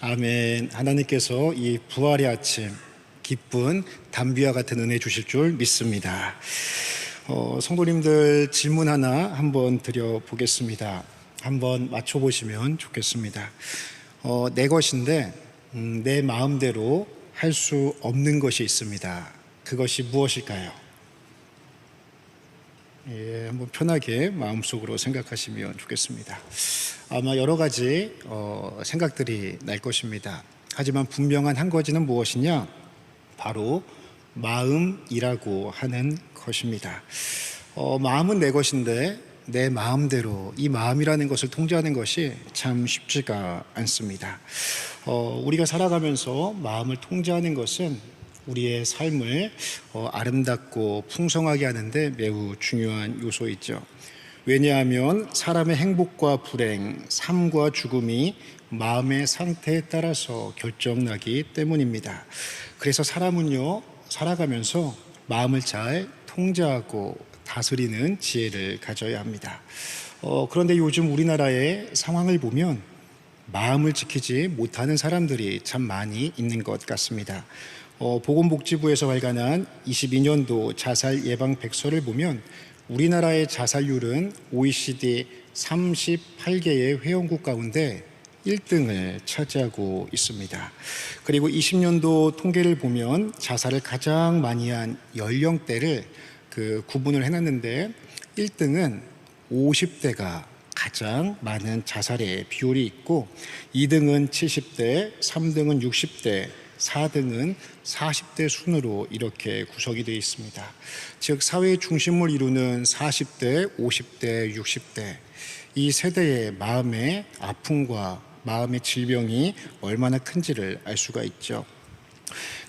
아멘. 하나님께서 이 부활의 아침 기쁜 담비와 같은 은혜 주실 줄 믿습니다. 성도님들 질문 하나 한번 드려보겠습니다. 한번 맞춰보시면 좋겠습니다. 내 것인데 내 마음대로 할 수 없는 것이 있습니다. 그것이 무엇일까요? 한번 편하게 마음속으로 생각하시면 좋겠습니다. 아마 여러 가지 생각들이 날 것입니다. 하지만 분명한 한 가지는 무엇이냐? 바로 마음이라고 하는 것입니다. 마음은 내 것인데 내 마음대로 이 마음이라는 것을 통제하는 것이 참 쉽지가 않습니다. 우리가 살아가면서 마음을 통제하는 것은 우리의 삶을 아름답고 풍성하게 하는데 매우 중요한 요소이죠. 왜냐하면 사람의 행복과 불행, 삶과 죽음이 마음의 상태에 따라서 결정나기 때문입니다. 그래서 사람은요, 살아가면서 마음을 잘 통제하고 다스리는 지혜를 가져야 합니다. 그런데 요즘 우리나라의 상황을 보면 마음을 지키지 못하는 사람들이 참 많이 있는 것 같습니다. 보건복지부에서 발간한 22년도 자살 예방 백서를 보면 우리나라의 자살률은 OECD 38개의 회원국 가운데 1등을 차지하고 있습니다. 그리고 20년도 통계를 보면 자살을 가장 많이 한 연령대를 구분을 해놨는데 1등은 50대가 가장 많은 자살의 비율이 있고 2등은 70대, 3등은 60대, 4등은 40대 순으로 이렇게 구성이 되어 있습니다. 즉 사회의 중심을 이루는 40대, 50대, 60대 이 세대의 마음의 아픔과 마음의 질병이 얼마나 큰지를 알 수가 있죠.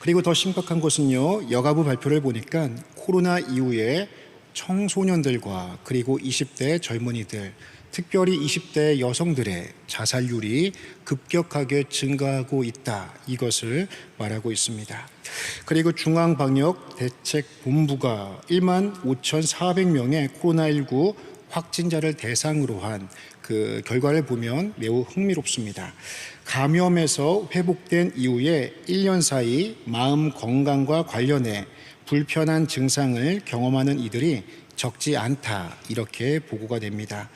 그리고 더 심각한 것은요, 여가부 발표를 보니까 코로나 이후에 청소년들과 그리고 20대 젊은이들, 특별히 20대 여성들의 자살률이 급격하게 증가하고 있다, 이것을 말하고 있습니다. 그리고 중앙방역대책본부가 15,400명의 코로나19 확진자를 대상으로 한 그 결과를 보면 매우 흥미롭습니다. 감염에서 회복된 이후에 1년 사이 마음 건강과 관련해 불편한 증상을 경험하는 이들이 적지 않다, 이렇게 보고가 됩니다.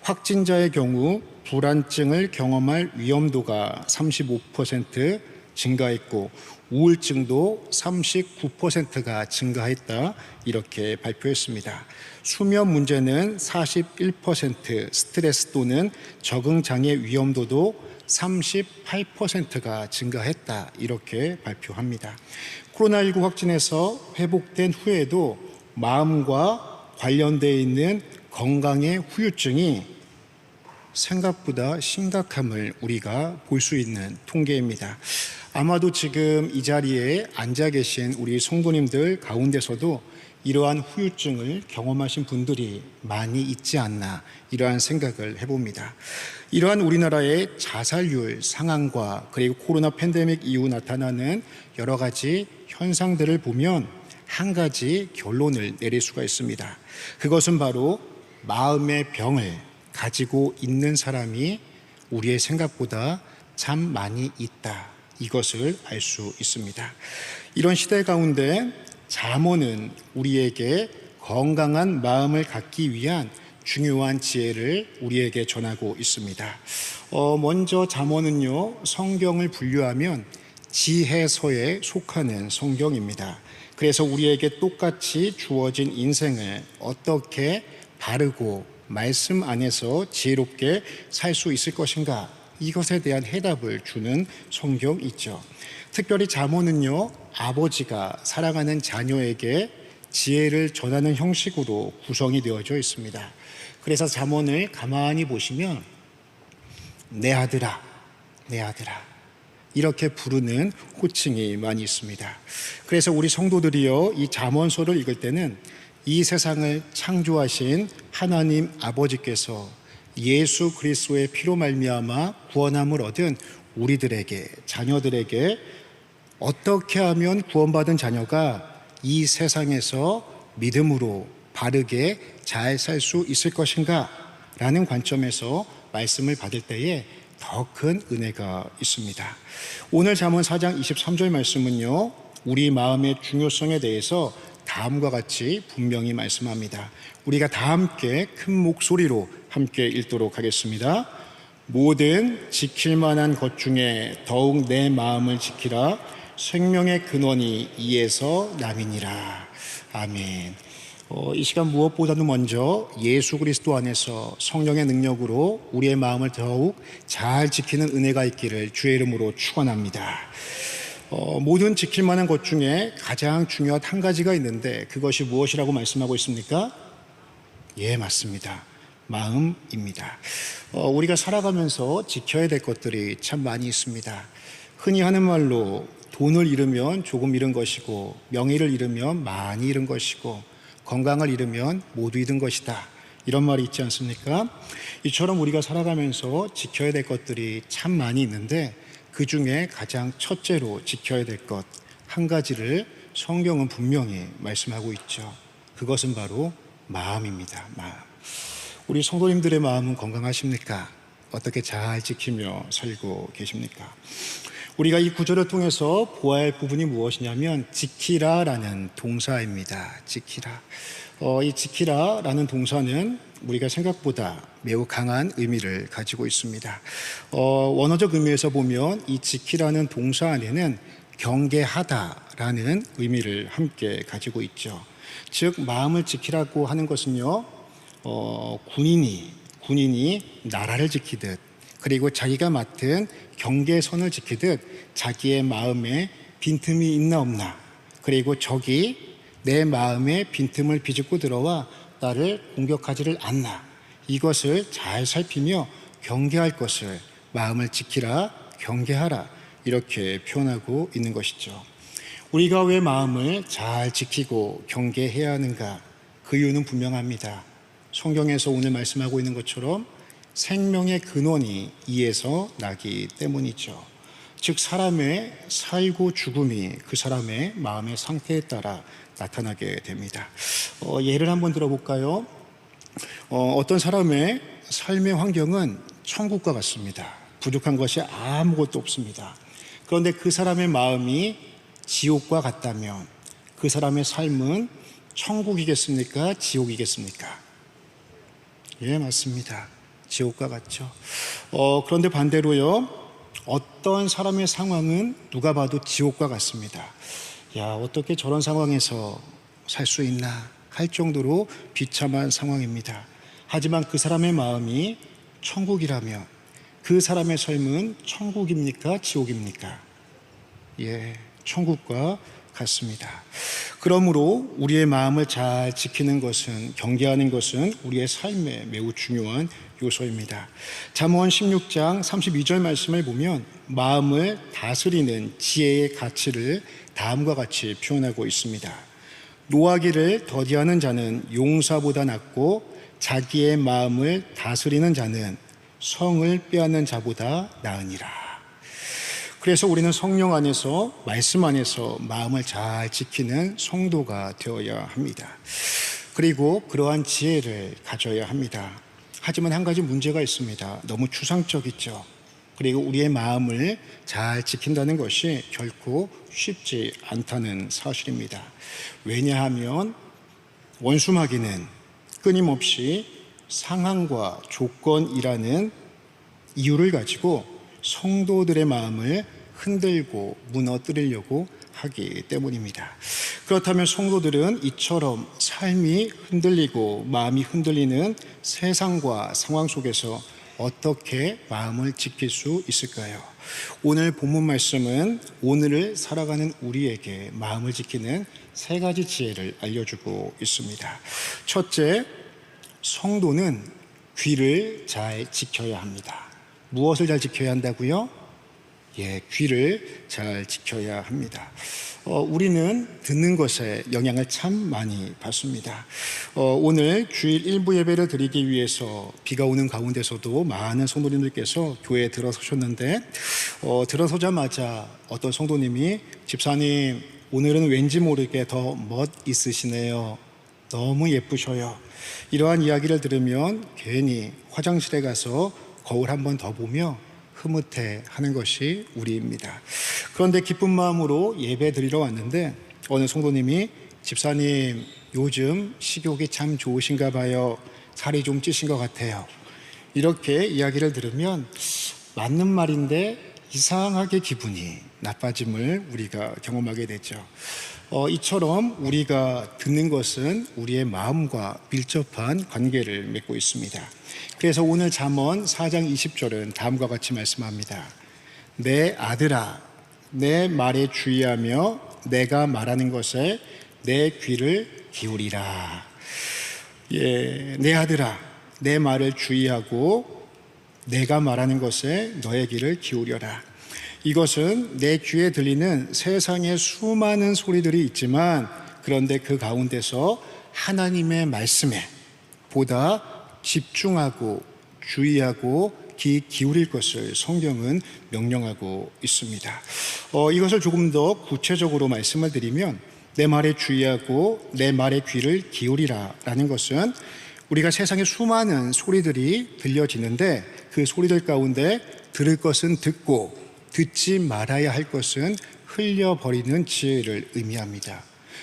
확진자의 경우 불안증을 경험할 위험도가 35% 증가했고 우울증도 39%가 증가했다, 이렇게 발표했습니다. 수면 문제는 41%, 스트레스 또는 적응장애 위험도도 38%가 증가했다, 이렇게 발표합니다. 코로나19 확진에서 회복된 후에도 마음과 관련되어 있는 건강의 후유증이 생각보다 심각함을 우리가 볼 수 있는 통계입니다. 아마도 지금 이 자리에 앉아 계신 우리 성도님들 가운데서도 이러한 후유증을 경험하신 분들이 많이 있지 않나, 이러한 생각을 해봅니다. 이러한 우리나라의 자살률 상황과 그리고 코로나 팬데믹 이후 나타나는 여러 가지 현상들을 보면 한 가지 결론을 내릴 수가 있습니다. 그것은 바로 마음의 병을 가지고 있는 사람이 우리의 생각보다 참 많이 있다, 이것을 알 수 있습니다. 이런 시대 가운데 잠언은 우리에게 건강한 마음을 갖기 위한 중요한 지혜를 우리에게 전하고 있습니다. 먼저 잠언은요, 성경을 분류하면 지혜서에 속하는 성경입니다. 그래서 우리에게 똑같이 주어진 인생을 어떻게 바르고 말씀 안에서 지혜롭게 살 수 있을 것인가, 이것에 대한 해답을 주는 성경이죠. 특별히 잠언은요, 아버지가 사랑하는 자녀에게 지혜를 전하는 형식으로 구성이 되어져 있습니다. 그래서 잠언을 가만히 보시면 내 아들아, 내 아들아, 이렇게 부르는 호칭이 많이 있습니다. 그래서 우리 성도들이요, 이 잠언서를 읽을 때는 이 세상을 창조하신 하나님 아버지께서 예수 그리스도의 피로 말미암아 구원함을 얻은 우리들에게, 자녀들에게 어떻게 하면 구원받은 자녀가 이 세상에서 믿음으로 바르게 잘 살 수 있을 것인가 라는 관점에서 말씀을 받을 때에 더 큰 은혜가 있습니다. 오늘 잠언 4장 23절 말씀은요, 우리 마음의 중요성에 대해서 다음과 같이 분명히 말씀합니다. 우리가 다 함께 큰 목소리로 함께 읽도록 하겠습니다. 모든 지킬 만한 것 중에 더욱 내 마음을 지키라. 생명의 근원이 이에서 남이니라. 아멘. 이 시간 무엇보다도 먼저 예수 그리스도 안에서 성령의 능력으로 우리의 마음을 더욱 잘 지키는 은혜가 있기를 주의 이름으로 축원합니다. 모든 지킬 만한 것 중에 가장 중요한 한 가지가 있는데 그것이 무엇이라고 말씀하고 있습니까? 예, 맞습니다. 마음입니다. 우리가 살아가면서 지켜야 될 것들이 참 많이 있습니다. 흔히 하는 말로 돈을 잃으면 조금 잃은 것이고, 명예를 잃으면 많이 잃은 것이고, 건강을 잃으면 모두 잃은 것이다, 이런 말이 있지 않습니까? 이처럼 우리가 살아가면서 지켜야 될 것들이 참 많이 있는데 그 중에 가장 첫째로 지켜야 될 것 한 가지를 성경은 분명히 말씀하고 있죠. 그것은 바로 마음입니다. 마음. 우리 성도님들의 마음은 건강하십니까? 어떻게 잘 지키며 살고 계십니까? 우리가 이 구절을 통해서 보아야 할 부분이 무엇이냐면 지키라라는 동사입니다. 지키라. 이 지키라라는 동사는 우리가 생각보다 매우 강한 의미를 가지고 있습니다. 원어적 의미에서 보면 이 지키라는 동사 안에는 경계하다라는 의미를 함께 가지고 있죠. 즉 마음을 지키라고 하는 것은요, 군인이 나라를 지키듯, 그리고 자기가 맡은 경계선을 지키듯 자기의 마음에 빈틈이 있나 없나, 그리고 적이 내 마음에 빈틈을 비집고 들어와 나를 공격하지를 않나, 이것을 잘 살피며 경계할 것을 마음을 지키라, 경계하라, 이렇게 표현하고 있는 것이죠. 우리가 왜 마음을 잘 지키고 경계해야 하는가? 그 이유는 분명합니다. 성경에서 오늘 말씀하고 있는 것처럼 생명의 근원이 이에서 나기 때문이죠. 즉 사람의 살고 죽음이 그 사람의 마음의 상태에 따라 나타나게 됩니다. 예를 한번 들어볼까요? 어떤 사람의 삶의 환경은 천국과 같습니다. 부족한 것이 아무것도 없습니다. 그런데 그 사람의 마음이 지옥과 같다면 그 사람의 삶은 천국이겠습니까? 지옥이겠습니까? 예, 맞습니다. 지옥과 같죠. 그런데 반대로요, 어떤 사람의 상황은 누가 봐도 지옥과 같습니다. 야, 어떻게 저런 상황에서 살 수 있나 할 정도로 비참한 상황입니다. 하지만 그 사람의 마음이 천국이라면 그 사람의 삶은 천국입니까? 지옥입니까? 예, 천국과 같습니다. 그러므로 우리의 마음을 잘 지키는 것은, 경계하는 것은 우리의 삶에 매우 중요한 요소입니다. 잠언 16장 32절 말씀을 보면 마음을 다스리는 지혜의 가치를 다음과 같이 표현하고 있습니다. 노하기를 더디하는 자는 용사보다 낫고 자기의 마음을 다스리는 자는 성을 빼앗는 자보다 나으니라. 그래서 우리는 성령 안에서, 말씀 안에서 마음을 잘 지키는 성도가 되어야 합니다. 그리고 그러한 지혜를 가져야 합니다. 하지만 한 가지 문제가 있습니다. 너무 추상적이죠. 그리고 우리의 마음을 잘 지킨다는 것이 결코 쉽지 않다는 사실입니다. 왜냐하면 원수마귀는 끊임없이 상황과 조건이라는 이유를 가지고 성도들의 마음을 흔들고 무너뜨리려고 하기 때문입니다. 그렇다면 성도들은 이처럼 삶이 흔들리고 마음이 흔들리는 세상과 상황 속에서 어떻게 마음을 지킬 수 있을까요? 오늘 본문 말씀은 오늘을 살아가는 우리에게 마음을 지키는 세 가지 지혜를 알려주고 있습니다. 첫째, 성도는 귀를 잘 지켜야 합니다. 무엇을 잘 지켜야 한다고요? 예, 귀를 잘 지켜야 합니다. 우리는 듣는 것에 영향을 참 많이 받습니다. 오늘 주일 일부 예배를 드리기 위해서 비가 오는 가운데서도 많은 성도님들께서 교회에 들어서셨는데 들어서자마자 어떤 성도님이 집사님, 오늘은 왠지 모르게 더 멋있으시네요. 너무 예쁘셔요. 이러한 이야기를 들으면 괜히 화장실에 가서 거울 한 번 더 보며 흐뭇해하는 것이 우리입니다. 그런데 기쁜 마음으로 예배 드리러 왔는데 어느 성도님이 집사님 요즘 식욕이 참 좋으신가 봐요. 살이 좀 찌신 것 같아요. 이렇게 이야기를 들으면 맞는 말인데 이상하게 기분이 나빠짐을 우리가 경험하게 되죠. 이처럼 우리가 듣는 것은 우리의 마음과 밀접한 관계를 맺고 있습니다. 그래서 오늘 잠언 4장 20절은 다음과 같이 말씀합니다. 내 아들아, 내 말에 주의하며 내가 말하는 것에 내 귀를 기울이라. 내 아들아, 내 말을 주의하고 내가 말하는 것에 너의 귀를 기울여라. 이것은 내 귀에 들리는 세상의 수많은 소리들이 있지만 그런데 그 가운데서 하나님의 말씀에 보다 집중하고 주의하고 귀 기울일 것을 성경은 명령하고 있습니다. 이것을 조금 더 구체적으로 말씀을 드리면 내 말에 주의하고 내 말에 귀를 기울이라 라는 것은 우리가 세상에 수많은 소리들이 들려지는데 그 소리들 가운데 들을 것은 듣고 듣지 말아야 할 것은 흘려버리는 지혜를 의미합니다.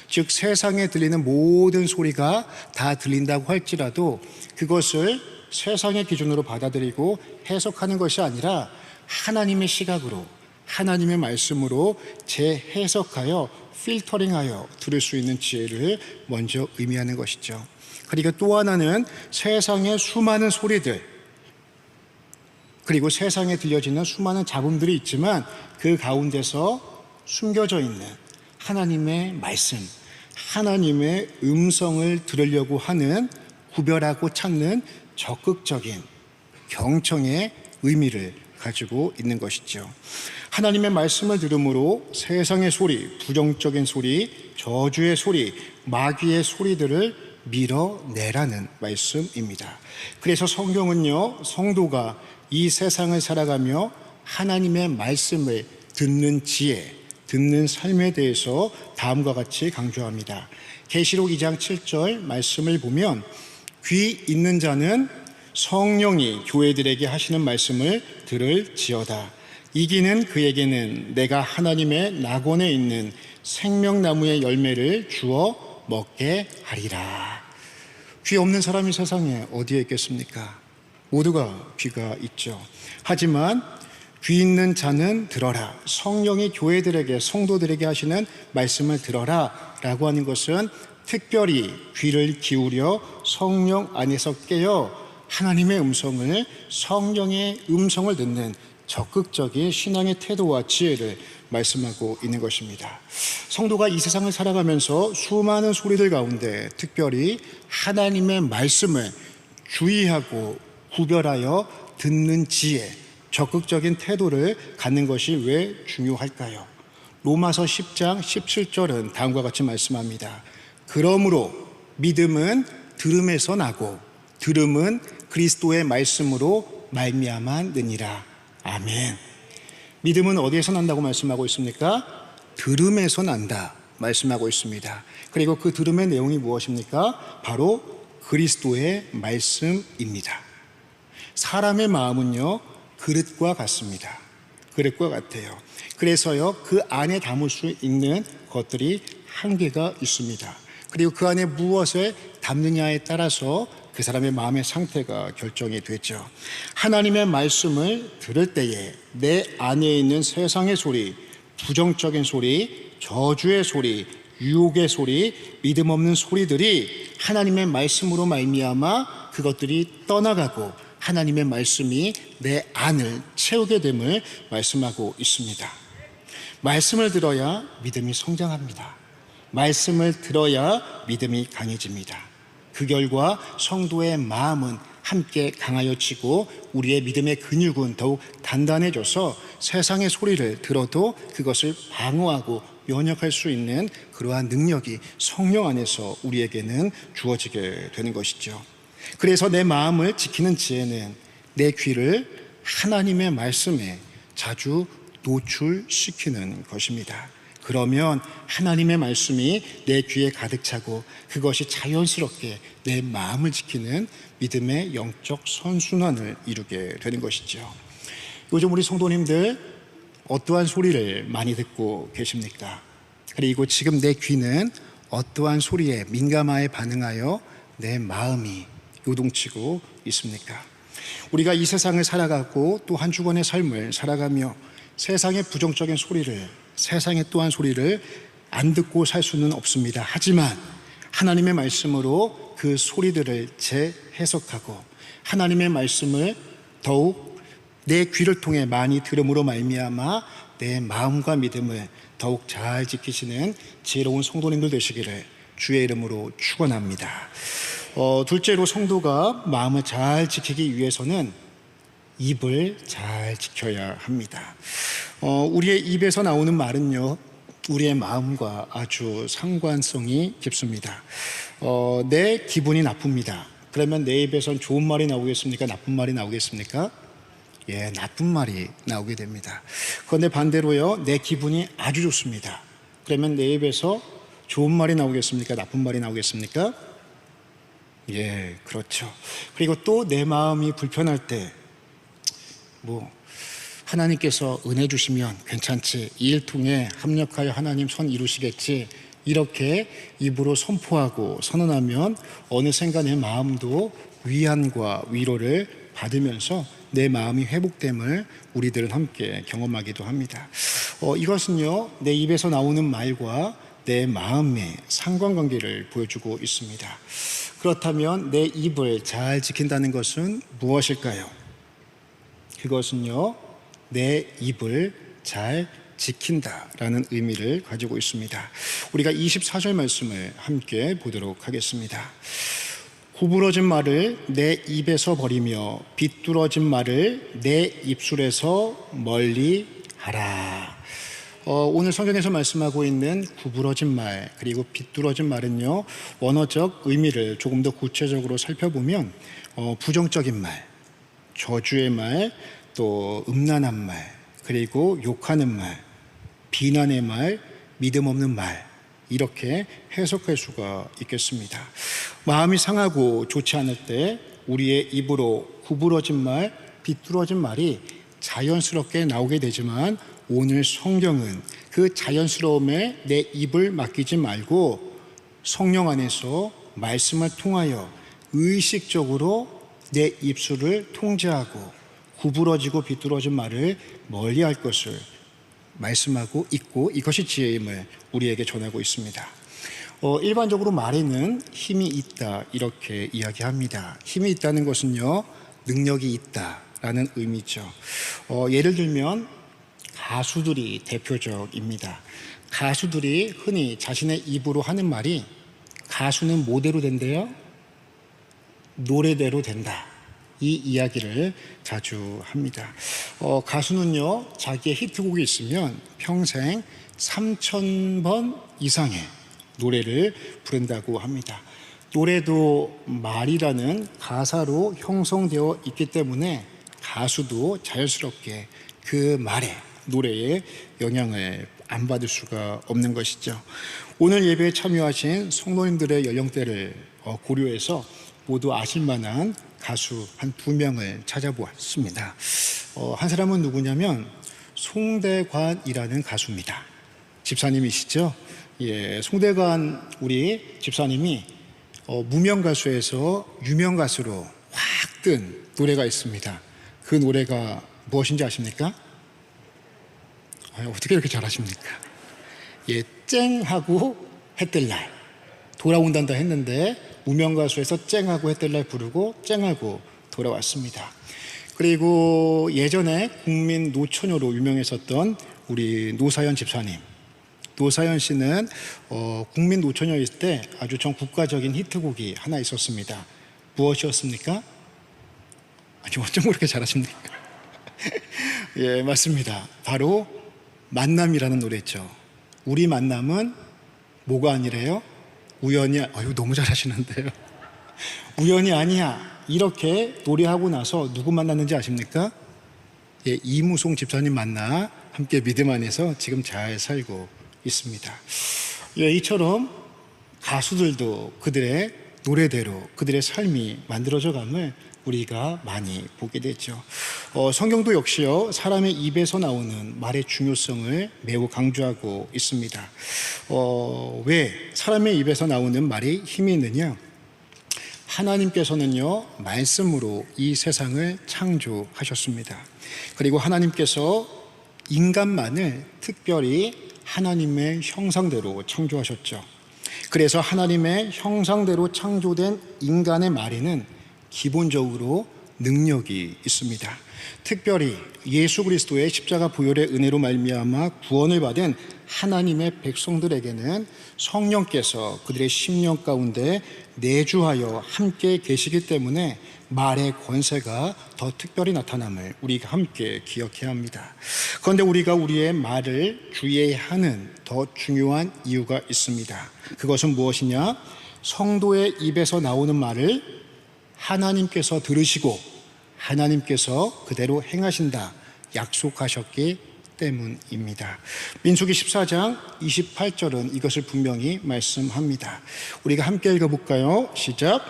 즉 세상에 들리는 모든 소리가 다 들린다고 할지라도 그것을 세상의 기준으로 받아들이고 해석하는 것이 아니라 하나님의 시각으로 하나님의 말씀으로 재해석하여 필터링하여 들을 수 있는 지혜를 먼저 의미하는 것이죠. 그리고 또 하나는 세상의 수많은 소리들 그리고 세상에 들려지는 수많은 잡음들이 있지만 그 가운데서 숨겨져 있는 하나님의 말씀, 하나님의 음성을 들으려고 하는 구별하고 찾는 적극적인 경청의 의미를 가지고 있는 것이죠. 하나님의 말씀을 들음으로 세상의 소리, 부정적인 소리, 저주의 소리, 마귀의 소리들을 밀어내라는 말씀입니다. 그래서 성경은요, 성도가 이 세상을 살아가며 하나님의 말씀을 듣는 지혜, 듣는 삶에 대해서 다음과 같이 강조합니다. 계시록 2장 7절 말씀을 보면 귀 있는 자는 성령이 교회들에게 하시는 말씀을 들을지어다. 이기는 그에게는 내가 하나님의 낙원에 있는 생명나무의 열매를 주어 먹게 하리라. 귀 없는 사람이 세상에 어디에 있겠습니까? 모두가 귀가 있죠. 하지만 귀 있는 자는 들어라. 성령이 교회들에게 성도들에게 하시는 말씀을 들어라 라고 하는 것은 특별히 귀를 기울여 성령 안에서 깨어 하나님의 음성을 성령의 음성을 듣는 적극적인 신앙의 태도와 지혜를 말씀하고 있는 것입니다. 성도가 이 세상을 살아가면서 수많은 소리들 가운데 특별히 하나님의 말씀을 주의하고 구별하여 듣는 지혜, 적극적인 태도를 갖는 것이 왜 중요할까요? 로마서 10장 17절은 다음과 같이 말씀합니다. 그러므로 믿음은 들음에서 나고 들음은 그리스도의 말씀으로 말미암았느니라. 아멘. 믿음은 어디에서 난다고 말씀하고 있습니까? 들음에서 난다 말씀하고 있습니다. 그리고 그 들음의 내용이 무엇입니까? 바로 그리스도의 말씀입니다. 사람의 마음은요, 그릇과 같습니다. 그릇과 같아요. 그래서요, 그 안에 담을 수 있는 것들이 한계가 있습니다. 그리고 그 안에 무엇을 담느냐에 따라서 그 사람의 마음의 상태가 결정이 되죠. 하나님의 말씀을 들을 때에 내 안에 있는 세상의 소리, 부정적인 소리, 저주의 소리, 유혹의 소리, 믿음 없는 소리들이 하나님의 말씀으로 말미암아 그것들이 떠나가고 하나님의 말씀이 내 안을 채우게 됨을 말씀하고 있습니다. 말씀을 들어야 믿음이 성장합니다. 말씀을 들어야 믿음이 강해집니다. 그 결과 성도의 마음은 함께 강하여지고 우리의 믿음의 근육은 더욱 단단해져서 세상의 소리를 들어도 그것을 방어하고 면역할 수 있는 그러한 능력이 성령 안에서 우리에게는 주어지게 되는 것이죠. 그래서 내 마음을 지키는 지혜는 내 귀를 하나님의 말씀에 자주 노출시키는 것입니다. 그러면 하나님의 말씀이 내 귀에 가득 차고 그것이 자연스럽게 내 마음을 지키는 믿음의 영적 선순환을 이루게 되는 것이죠. 요즘 우리 성도님들 어떠한 소리를 많이 듣고 계십니까? 그리고 지금 내 귀는 어떠한 소리에 민감하게 반응하여 내 마음이 요동치고 있습니까? 우리가 이 세상을 살아가고 또 한 주간의 삶을 살아가며 세상의 부정적인 소리를, 세상의 또한 소리를 안 듣고 살 수는 없습니다. 하지만 하나님의 말씀으로 그 소리들을 재해석하고 하나님의 말씀을 더욱 내 귀를 통해 많이 들음으로 말미암아 내 마음과 믿음을 더욱 잘 지키시는 지혜로운 성도님들 되시기를 주의 이름으로 축원합니다. 둘째로 성도가 마음을 잘 지키기 위해서는 입을 잘 지켜야 합니다. 우리의 입에서 나오는 말은요, 우리의 마음과 아주 상관성이 깊습니다. 내 기분이 나쁩니다. 그러면 내 입에선 좋은 말이 나오겠습니까? 나쁜 말이 나오겠습니까? 예, 나쁜 말이 나오게 됩니다. 그런데 반대로요, 내 기분이 아주 좋습니다. 그러면 내 입에서 좋은 말이 나오겠습니까? 나쁜 말이 나오겠습니까? 예, 그렇죠. 그리고 또 내 마음이 불편할 때, 하나님께서 은혜 주시면 괜찮지, 이 일 통해 합력하여 하나님 선 이루시겠지, 이렇게 입으로 선포하고 선언하면 어느샌가 내 마음도 위안과 위로를 받으면서 내 마음이 회복됨을 우리들은 함께 경험하기도 합니다. 이것은요, 내 입에서 나오는 말과 내 마음의 상관관계를 보여주고 있습니다. 그렇다면 내 입을 잘 지킨다는 것은 무엇일까요? 그것은요, 내 입을 잘 지킨다라는 의미를 가지고 있습니다. 우리가 24절 말씀을 함께 보도록 하겠습니다. 구부러진 말을 내 입에서 버리며 비뚤어진 말을 내 입술에서 멀리 하라. 오늘 성경에서 말씀하고 있는 구부러진 말 그리고 비뚤어진 말은요, 원어적 의미를 조금 더 구체적으로 살펴보면 부정적인 말, 저주의 말, 또 음란한 말, 그리고 욕하는 말, 비난의 말, 믿음 없는 말, 이렇게 해석할 수가 있겠습니다. 마음이 상하고 좋지 않을 때 우리의 입으로 구부러진 말, 비뚤어진 말이 자연스럽게 나오게 되지만, 오늘 성경은 그 자연스러움에 내 입을 맡기지 말고 성령 안에서 말씀을 통하여 의식적으로 내 입술을 통제하고 구부러지고 비뚤어진 말을 멀리할 것을 말씀하고 있고, 이것이 지혜임을 우리에게 전하고 있습니다. 일반적으로 말에는 힘이 있다 이렇게 이야기합니다. 힘이 있다는 것은요, 능력이 있다라는 의미죠. 예를 들면 가수들이 대표적입니다. 가수들이 흔히 자신의 입으로 하는 말이, 가수는 뭐대로 된대요? 노래대로 된다, 이 이야기를 자주 합니다. 가수는요, 자기의 히트곡이 있으면 평생 3,000번 이상의 노래를 부른다고 합니다. 노래도 말이라는 가사로 형성되어 있기 때문에 가수도 자연스럽게 그 말에, 노래에 영향을 안 받을 수가 없는 것이죠. 오늘 예배에 참여하신 성도님들의 연령대를 고려해서 모두 아실 만한 가수 한 2명을 찾아보았습니다. 한 사람은 누구냐면 송대관이라는 가수입니다. 집사님이시죠? 예, 송대관 우리 집사님이 무명 가수에서 유명 가수로 확 뜬 노래가 있습니다. 그 노래가 무엇인지 아십니까? 어떻게 이렇게 잘하십니까? 예, 쨍하고 해뜰날, 돌아온단다 했는데 무명 가수에서 쨍하고 해뜰날 부르고 쨍하고 돌아왔습니다. 그리고 예전에 국민 노처녀로 유명했었던 우리 노사연 집사님, 노사연 씨는 국민 노처녀일 때 아주 전 국가적인 히트곡이 하나 있었습니다. 무엇이었습니까? 아니, 어쩜 그렇게 잘하십니까? 예, 맞습니다. 바로 만남이라는 노래죠. 우리 만남은 뭐가 아니래요? 우연이, 너무 잘하시는데요. 우연이 아니야, 이렇게 노래하고 나서 누구 만났는지 아십니까? 예, 이무송 집사님 만나 함께 믿음 안에서 지금 잘 살고 있습니다. 예, 이처럼 가수들도 그들의 노래대로 그들의 삶이 만들어져 감을 우리가 많이 보게 되죠. 성경도 역시요, 사람의 입에서 나오는 말의 중요성을 매우 강조하고 있습니다. 왜 사람의 입에서 나오는 말이 힘이 있느냐? 하나님께서는요, 말씀으로 이 세상을 창조하셨습니다. 그리고 하나님께서 인간만을 특별히 하나님의 형상대로 창조하셨죠. 그래서 하나님의 형상대로 창조된 인간의 말에는 기본적으로 능력이 있습니다. 특별히 예수 그리스도의 십자가 보혈의 은혜로 말미암아 구원을 받은 하나님의 백성들에게는 성령께서 그들의 심령 가운데 내주하여 함께 계시기 때문에 말의 권세가 더 특별히 나타남을 우리가 함께 기억해야 합니다. 그런데 우리가 우리의 말을 주의해야 하는 더 중요한 이유가 있습니다. 그것은 무엇이냐? 성도의 입에서 나오는 말을 하나님께서 들으시고 하나님께서 그대로 행하신다 약속하셨기 때문입니다. 민수기 14장 28절은 이것을 분명히 말씀합니다. 우리가 함께 읽어볼까요? 시작.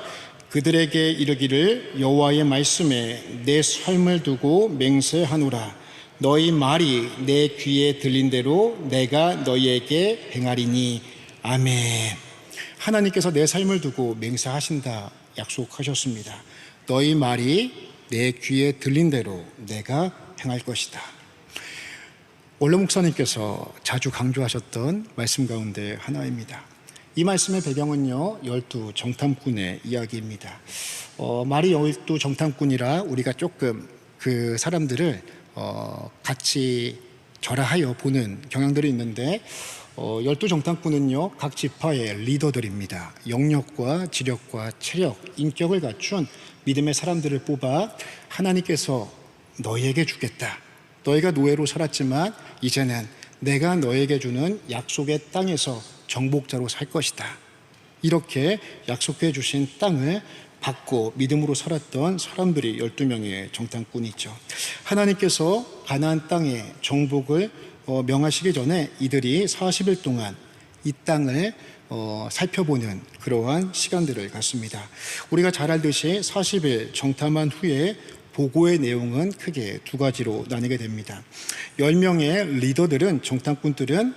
그들에게 이르기를 여호와의 말씀에 내 삶을 두고 맹세하노라. 너희 말이 내 귀에 들린 대로 내가 너희에게 행하리니. 아멘. 하나님께서 내 삶을 두고 맹세하신다 약속하셨습니다. 너희 말이 내 귀에 들린 대로 내가 행할 것이다. 원로 목사님께서 자주 강조하셨던 말씀 가운데 하나입니다. 이 말씀의 배경은요, 12 정탐꾼의 이야기입니다. 말이 12 정탐꾼이라 우리가 조금 그 사람들을 같이 절하하여 보는 경향들이 있는데 12 정탐꾼은요, 각 지파의 리더들입니다. 영역과 지력과 체력, 인격을 갖춘 믿음의 사람들을 뽑아 하나님께서 너희에게 주겠다. 너희가 노예로 살았지만 이제는 내가 너에게 주는 약속의 땅에서 정복자로 살 것이다. 이렇게 약속해 주신 땅을 받고 믿음으로 살았던 사람들이 12명의 정탐꾼이죠. 하나님께서 가나안 땅의 정복을 명하시기 전에 이들이 40일 동안 이 땅을 살펴보는 그러한 시간들을 갖습니다. 우리가 잘 알듯이 40일 정탐한 후에 보고의 내용은 크게 두 가지로 나뉘게 됩니다. 10명의 리더들은, 정탐꾼들은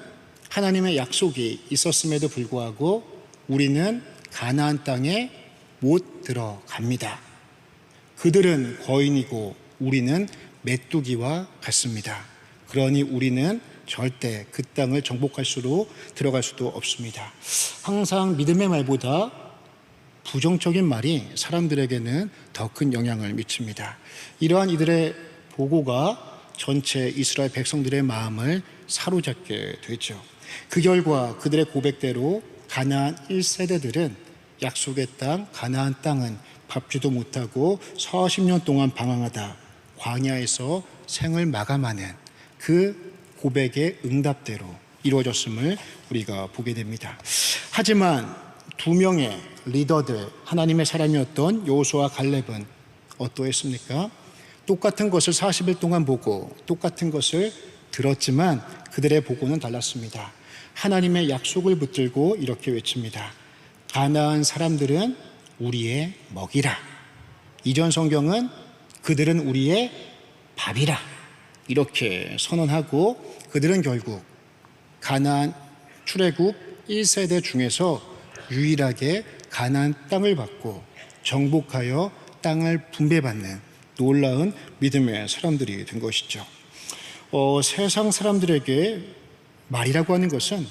하나님의 약속이 있었음에도 불구하고 우리는 가나안 땅에 못 들어갑니다. 그들은 거인이고 우리는 메뚜기와 같습니다. 그러니 우리는 절대 그 땅을 정복할 수로 들어갈 수도 없습니다. 항상 믿음의 말보다 부정적인 말이 사람들에게는 더 큰 영향을 미칩니다. 이러한 이들의 보고가 전체 이스라엘 백성들의 마음을 사로잡게 되죠. 그 결과 그들의 고백대로 가나안 1세대들은 약속의 땅 가나안 땅은 밟지도 못하고 40년 동안 방황하다 광야에서 생을 마감하는 그 고백의 응답대로 이루어졌음을 우리가 보게 됩니다. 하지만 2명의 리더들, 하나님의 사람이었던 여호수아와 갈렙은 어떠했습니까? 똑같은 것을 40일 동안 보고 똑같은 것을 들었지만 그들의 보고는 달랐습니다. 하나님의 약속을 붙들고 이렇게 외칩니다. 가나안 사람들은 우리의 먹이라. 이전 성경은 그들은 우리의 밥이라 이렇게 선언하고 그들은 결국 가나안 출애굽 1세대 중에서 유일하게 가나안 땅을 받고 정복하여 땅을 분배받는 놀라운 믿음의 사람들이 된 것이죠. 세상 사람들에게 말이라고 하는 것은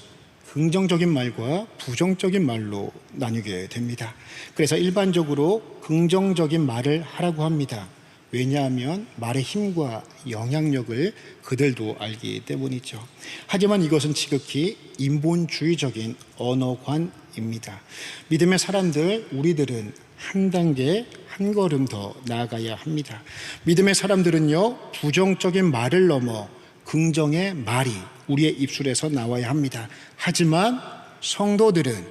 긍정적인 말과 부정적인 말로 나뉘게 됩니다. 그래서 일반적으로 긍정적인 말을 하라고 합니다. 왜냐하면 말의 힘과 영향력을 그들도 알기 때문이죠. 하지만 이것은 지극히 인본주의적인 언어관입니다. 믿음의 사람들, 우리들은 한 단계, 한 걸음 더 나아가야 합니다. 믿음의 사람들은요, 부정적인 말을 넘어 긍정의 말이 우리의 입술에서 나와야 합니다. 하지만 성도들은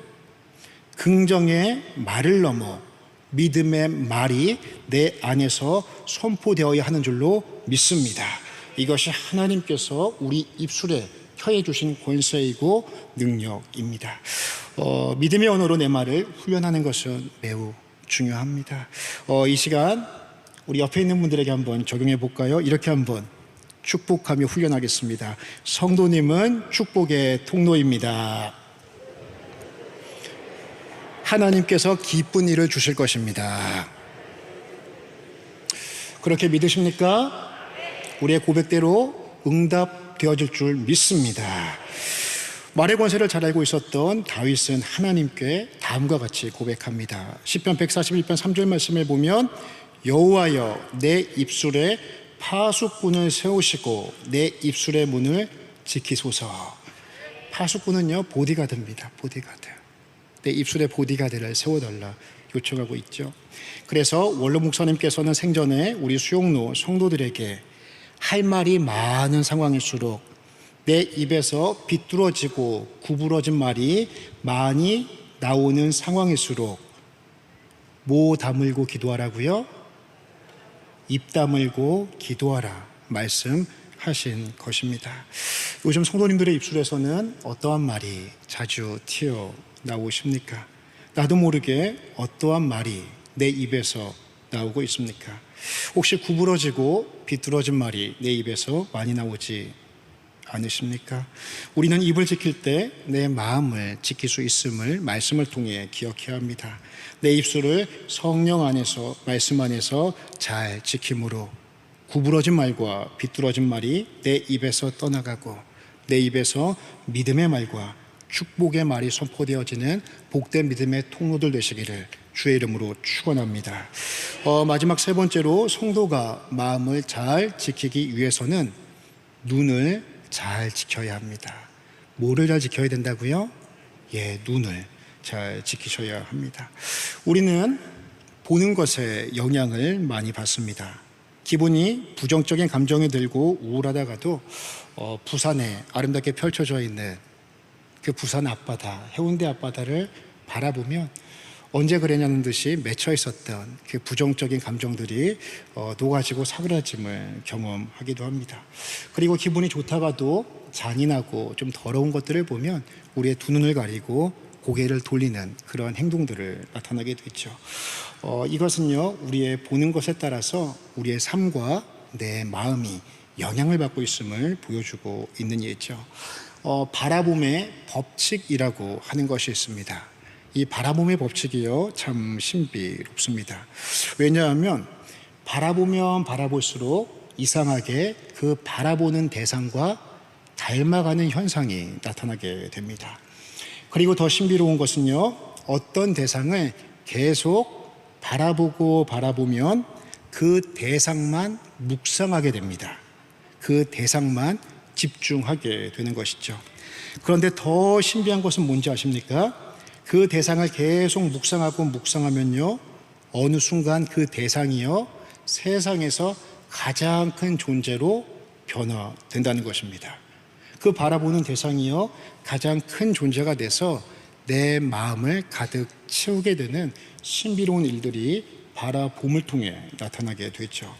긍정의 말을 넘어 믿음의 말이 내 안에서 선포되어야 하는 줄로 믿습니다. 이것이 하나님께서 우리 입술에 켜해 주신 권세이고 능력입니다. 믿음의 언어로 내 말을 훈련하는 것은 매우 중요합니다. 이 시간 우리 옆에 있는 분들에게 한번 적용해 볼까요? 이렇게 한번 축복하며 훈련하겠습니다. 성도님은 축복의 통로입니다. 하나님께서 기쁜 일을 주실 것입니다. 그렇게 믿으십니까? 우리의 고백대로 응답되어질 줄 믿습니다. 말의 권세를 잘 알고 있었던 다윗은 하나님께 다음과 같이 고백합니다. 시편 141편 3절 말씀에 보면 여호와여 내 입술에 파수꾼을 세우시고 내 입술의 문을 지키소서. 파수꾼은요 보디가드입니다. 보디가드. 내 입술에 보디가드를 세워달라 요청하고 있죠. 그래서 원로 목사님께서는 생전에 우리 수용로 성도들에게 할 말이 많은 상황일수록 내 입에서 비뚤어지고 구부러진 말이 많이 나오는 상황일수록 뭐 다물고 기도하라고요? 입 다물고 기도하라 말씀하신 것입니다. 요즘 성도님들의 입술에서는 어떠한 말이 자주 튀어나오십니까? 나도 모르게 어떠한 말이 내 입에서 나오고 있습니까? 혹시 구부러지고 비뚤어진 말이 내 입에서 많이 나오지 않으십니까? 우리는 입을 지킬 때 내 마음을 지킬 수 있음을 말씀을 통해 기억해야 합니다. 내 입술을 성령 안에서 말씀 안에서 잘 지킴으로 구부러진 말과 비뚤어진 말이 내 입에서 떠나가고 내 입에서 믿음의 말과 축복의 말이 선포되어지는 복된 믿음의 통로들 되시기를 주의 이름으로 축원합니다. 마지막 세 번째로 성도가 마음을 잘 지키기 위해서는 눈을 잘 지켜야 합니다. 뭐를 잘 지켜야 된다고요? 눈을 잘 지키셔야 합니다. 우리는 보는 것에 영향을 많이 받습니다. 기분이 부정적인 감정이 들고 우울하다가도 부산에 아름답게 펼쳐져 있는 그 부산 앞바다, 해운대 앞바다를 바라보면 언제 그랬냐는 듯이 맺혀 있었던 그 부정적인 감정들이 녹아지고 사그라짐을 경험하기도 합니다. 그리고 기분이 좋다가도 잔인하고 좀 더러운 것들을 보면 우리의 두 눈을 가리고 고개를 돌리는 그런 행동들을 나타나게 되죠. 이것은요 우리의 보는 것에 따라서 우리의 삶과 내 마음이 영향을 받고 있음을 보여주고 있는 예죠. 바라봄의 법칙이라고 하는 것이 있습니다. 이 바라봄의 법칙이요 참 신비롭습니다. 왜냐하면 바라보면 바라볼수록 이상하게 그 바라보는 대상과 닮아가는 현상이 나타나게 됩니다. 그리고 더 신비로운 것은요 어떤 대상을 계속 바라보고 바라보면 그 대상만 묵상하게 됩니다. 그 대상만 집중하게 되는 것이죠. 그런데 더 신비한 것은 뭔지 아십니까? 그 대상을 계속 묵상하고 묵상하면요 어느 순간 그 대상이요 세상에서 가장 큰 존재로 변화된다는 것입니다. 그 바라보는 대상이요 가장 큰 존재가 돼서 내 마음을 가득 채우게 되는 신비로운 일들이 바라봄을 통해 나타나게 되죠.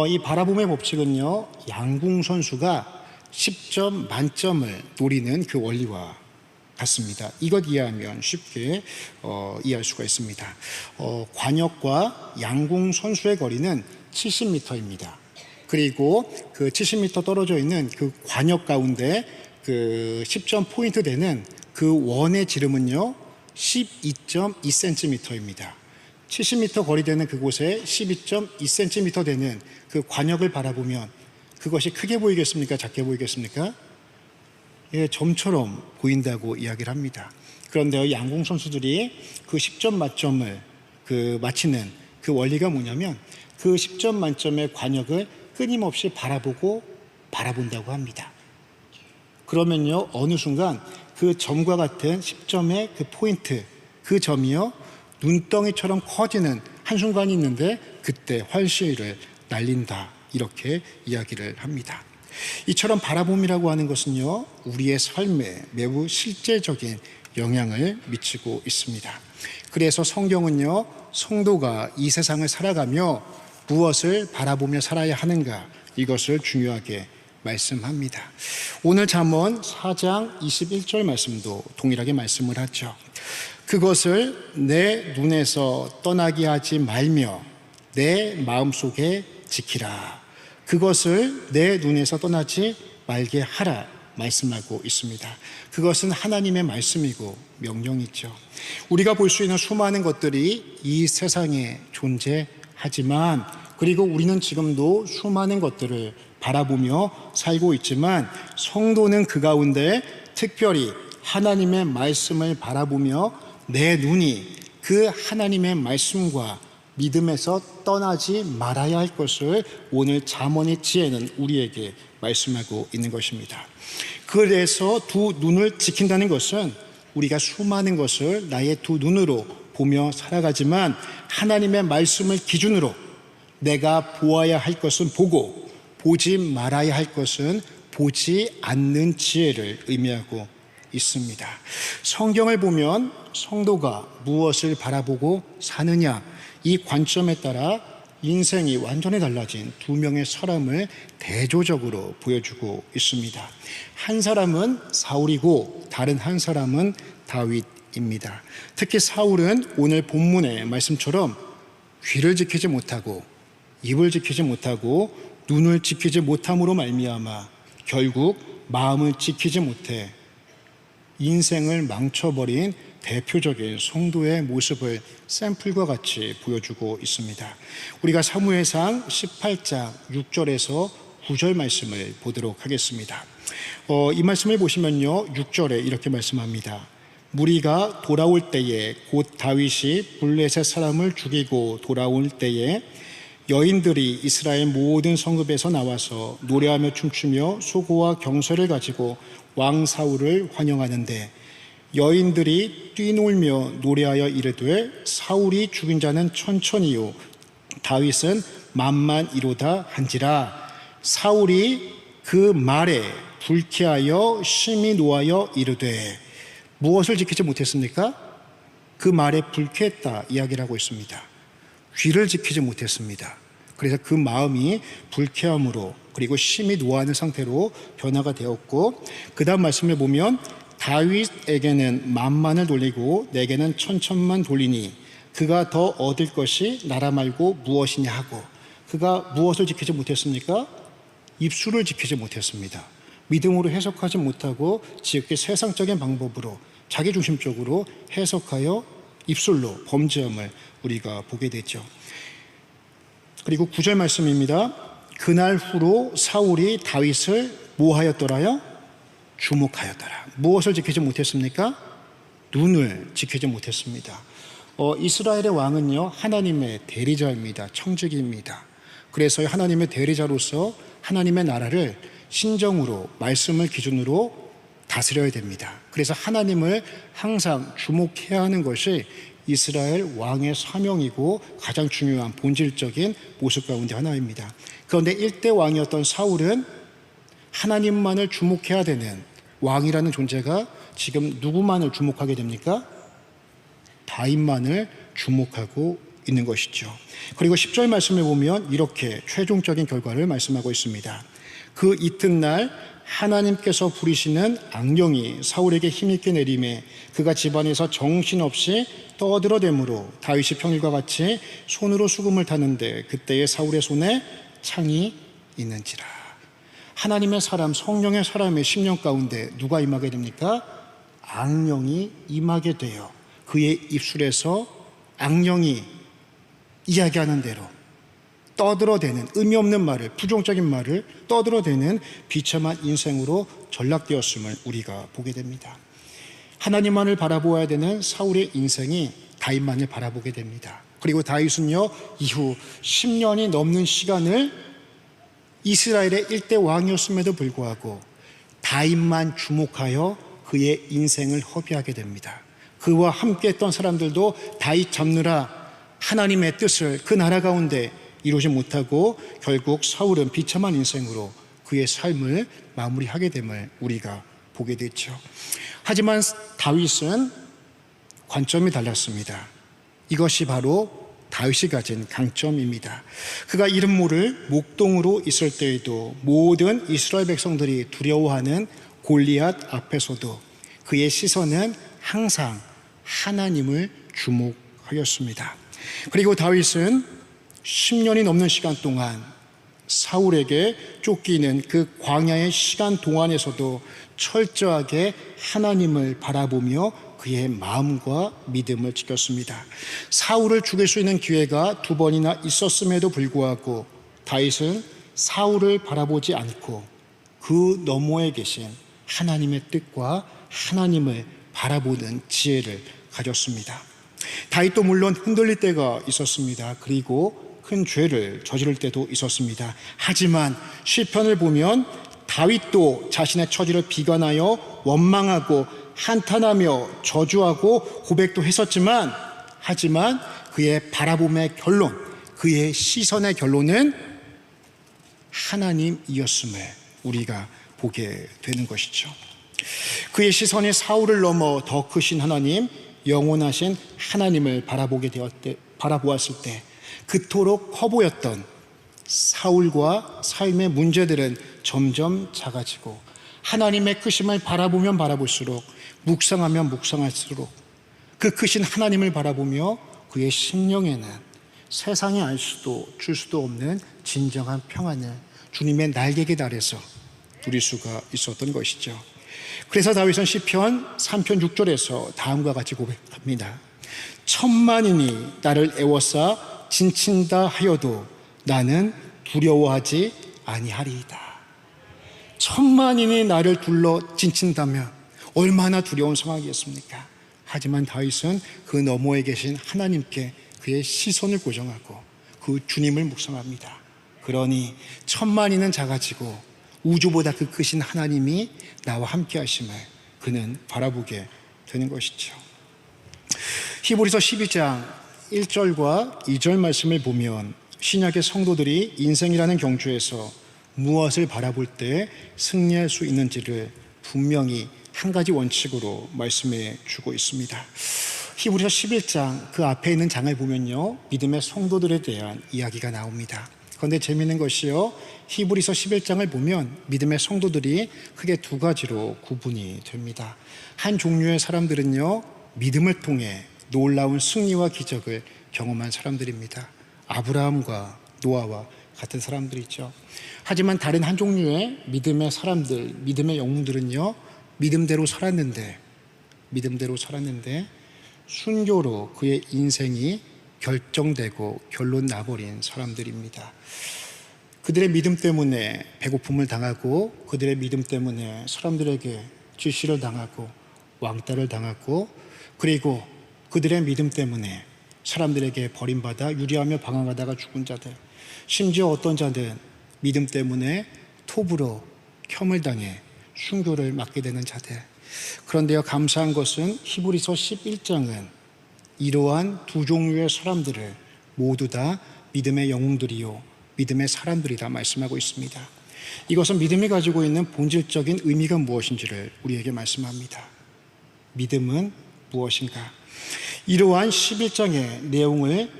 이 바라봄의 법칙은요 양궁 선수가 10점 만점을 노리는 그 원리와 같습니다. 이것 이해하면 쉽게 이해할 수가 있습니다. 관역과 양궁 선수의 거리는 70m입니다. 그리고 그 70m 떨어져 있는 그 관역 가운데 그 10점 포인트 되는 그 원의 지름은요 12.2cm입니다. 70m 거리 되는 그곳에 12.2cm 되는 그 관역을 바라보면 그것이 크게 보이겠습니까? 작게 보이겠습니까? 점처럼 보인다고 이야기를 합니다. 그런데 양궁 선수들이 그 10점 만점을 맞히는 그 원리가 뭐냐면 그 10점 만점의 관역을 끊임없이 바라보고 바라본다고 합니다. 그러면요 어느 순간 그 점과 같은 10점의 그 포인트 그 점이요 눈덩이처럼 커지는 한순간이 있는데 그때 활시위를 날린다 이렇게 이야기를 합니다. 이처럼 바라봄이라고 하는 것은요 우리의 삶에 매우 실제적인 영향을 미치고 있습니다. 그래서 성경은요 성도가 이 세상을 살아가며 무엇을 바라보며 살아야 하는가 이것을 중요하게 말씀합니다. 오늘 잠언 4장 21절 말씀도 동일하게 말씀을 하죠. 그것을 내 눈에서 떠나게 하지 말며 내 마음속에 지키라. 그것을 내 눈에서 떠나지 말게 하라 말씀하고 있습니다. 그것은 하나님의 말씀이고 명령이죠. 우리가 볼 수 있는 수많은 것들이 이 세상에 존재하지만, 그리고 우리는 지금도 수많은 것들을 바라보며 살고 있지만, 성도는 그 가운데 특별히 하나님의 말씀을 바라보며 내 눈이 그 하나님의 말씀과 믿음에서 떠나지 말아야 할 것을 오늘 잠언의 지혜는 우리에게 말씀하고 있는 것입니다. 그래서 두 눈을 지킨다는 것은 우리가 수많은 것을 나의 두 눈으로 보며 살아가지만, 하나님의 말씀을 기준으로 내가 보아야 할 것은 보고 보지 말아야 할 것은 보지 않는 지혜를 의미하고 있습니다. 성경을 보면 성도가 무엇을 바라보고 사느냐, 이 관점에 따라 인생이 완전히 달라진 두 명의 사람을 대조적으로 보여주고 있습니다. 한 사람은 사울이고 다른 한 사람은 다윗입니다. 특히 사울은 오늘 본문의 말씀처럼 귀를 지키지 못하고 입을 지키지 못하고 눈을 지키지 못함으로 말미암아 결국 마음을 지키지 못해 인생을 망쳐버린 대표적인 성도의 모습을 샘플과 같이 보여주고 있습니다. 우리가 사무엘상 18장 6절에서 9절 말씀을 보도록 하겠습니다. 이 말씀을 보시면요, 6절에 이렇게 말씀합니다. 무리가 돌아올 때에 곧 다윗이 블레셋 사람을 죽이고 돌아올 때에 여인들이 이스라엘 모든 성읍에서 나와서 노래하며 춤추며 소고와 경쇠를 가지고 왕 사울을 환영하는데, 여인들이 뛰놀며 노래하여 이르되 사울이 죽인 자는 천천히요 다윗은 만만이로다 한지라. 사울이 그 말에 불쾌하여 심히 노하여 이르되, 무엇을 지키지 못했습니까? 그 말에 불쾌했다 이야기를 하고 있습니다. 귀를 지키지 못했습니다. 그래서 그 마음이 불쾌함으로 그리고 심히 노하는 상태로 변화가 되었고, 그 다음 말씀을 보면 다윗에게는 만만을 돌리고 내게는 천천만 돌리니 그가 더 얻을 것이 나라 말고 무엇이냐 하고, 그가 무엇을 지키지 못했습니까? 입술을 지키지 못했습니다. 믿음으로 해석하지 못하고 지극히 세상적인 방법으로 자기중심적으로 해석하여 입술로 범죄함을 우리가 보게 되죠. 그리고 9절 말씀입니다. 그날 후로 사울이 다윗을 뭐하였더라요? 주목하였더라. 무엇을 지키지 못했습니까? 눈을 지키지 못했습니다. 이스라엘의 왕은요, 하나님의 대리자입니다. 청지기입니다. 그래서 하나님의 대리자로서 하나님의 나라를 신정으로 말씀을 기준으로 다스려야 됩니다. 그래서 하나님을 항상 주목해야 하는 것이 이스라엘 왕의 사명이고 가장 중요한 본질적인 모습 가운데 하나입니다. 그런데 1대 왕이었던 사울은 하나님만을 주목해야 되는 왕이라는 존재가 지금 누구만을 주목하게 됩니까? 다윗만을 주목하고 있는 것이죠. 그리고 10절 말씀을 보면 이렇게 최종적인 결과를 말씀하고 있습니다. 그 이튿날 하나님께서 부리시는 악령이 사울에게 힘있게 내림에 그가 집안에서 정신없이 떠들어대므로 다윗이 평일과 같이 손으로 수금을 타는데 그때에 사울의 손에 창이 있는지라. 하나님의 사람, 성령의 사람의 심령 가운데 누가 임하게 됩니까? 악령이 임하게 돼요. 그의 입술에서 악령이 이야기하는 대로 떠들어대는, 의미 없는 말을, 부정적인 말을 떠들어대는 비참한 인생으로 전락되었음을 우리가 보게 됩니다. 하나님만을 바라보아야 되는 사울의 인생이 다윗만을 바라보게 됩니다. 그리고 다윗은요, 이후 10년이 넘는 시간을 이스라엘의 1대 왕이었음에도 불구하고 다윗만 주목하여 그의 인생을 허비하게 됩니다. 그와 함께 했던 사람들도 다윗 잡느라 하나님의 뜻을 그 나라 가운데 이루지 못하고 결국 사울은 비참한 인생으로 그의 삶을 마무리하게 됨을 우리가 보게 됐죠. 하지만 다윗은 관점이 달랐습니다. 이것이 바로 다윗이 가진 강점입니다. 그가 이름 모를 목동으로 있을 때에도 모든 이스라엘 백성들이 두려워하는 골리앗 앞에서도 그의 시선은 항상 하나님을 주목하였습니다. 그리고 다윗은 10년이 넘는 시간 동안 사울에게 쫓기는 그 광야의 시간 동안에서도 철저하게 하나님을 바라보며 그의 마음과 믿음을 지켰습니다. 사울을 죽일 수 있는 기회가 2번이나 있었음에도 불구하고 다윗은 사울을 바라보지 않고 그 너머에 계신 하나님의 뜻과 하나님을 바라보는 지혜를 가졌습니다. 다윗도 물론 흔들릴 때가 있었습니다. 그리고 큰 죄를 저지를 때도 있었습니다. 하지만 시편을 보면 다윗도 자신의 처지를 비관하여 원망하고 한탄하며 저주하고 고백도 했었지만, 하지만 그의 바라봄의 결론, 그의 시선의 결론은 하나님이었음을 우리가 보게 되는 것이죠. 그의 시선이 사울을 넘어 더 크신 하나님, 영원하신 하나님을 바라보았을 때 그토록 커 보였던 사울과 삶의 문제들은 점점 작아지고, 하나님의 크심을 바라보면 바라볼수록, 묵상하면 묵상할수록 그 크신 하나님을 바라보며 그의 심령에는 세상이 알 수도 줄 수도 없는 진정한 평안을 주님의 날개에 달해서 누릴 수가 있었던 것이죠. 그래서 다윗은 시편 3편 6절에서 다음과 같이 고백합니다. 천만인이 나를 애워싸 진친다 하여도 나는 두려워하지 아니하리이다. 천만인이 나를 둘러 진친다면 얼마나 두려운 상황이겠습니까? 하지만 다윗은 그 너머에 계신 하나님께 그의 시선을 고정하고 그 주님을 묵상합니다. 그러니 천만인은 작아지고 우주보다 그 크신 하나님이 나와 함께 하심을 그는 바라보게 되는 것이죠. 히브리서 12장 1절과 2절 말씀을 보면 신약의 성도들이 인생이라는 경주에서 무엇을 바라볼 때 승리할 수 있는지를 분명히 한 가지 원칙으로 말씀해 주고 있습니다. 히브리서 11장 그 앞에 있는 장을 보면요, 믿음의 성도들에 대한 이야기가 나옵니다. 그런데 재미있는 것이요, 히브리서 11장을 보면 믿음의 성도들이 크게 두 가지로 구분이 됩니다. 한 종류의 사람들은요, 믿음을 통해 놀라운 승리와 기적을 경험한 사람들입니다. 아브라함과 노아와 같은 사람들이죠. 하지만 다른 한 종류의 믿음의 사람들, 믿음의 영웅들은요, 믿음대로 살았는데 순교로 그의 인생이 결정되고 결론 나버린 사람들입니다. 그들의 믿음 때문에 배고픔을 당하고, 그들의 믿음 때문에 사람들에게 질시를 당하고 왕따를 당하고, 그리고 그들의 믿음 때문에 사람들에게 버림받아 유리하며 방황하다가 죽은 자들, 심지어 어떤 자들은 믿음 때문에 톱으로 켬을 당해 순교를 맞게 되는 자들. 그런데요, 감사한 것은 히브리서 11장은 이러한 두 종류의 사람들을 모두 다 믿음의 영웅들이요 믿음의 사람들이다 말씀하고 있습니다. 이것은 믿음이 가지고 있는 본질적인 의미가 무엇인지를 우리에게 말씀합니다. 믿음은 무엇인가? 이러한 11장의 내용을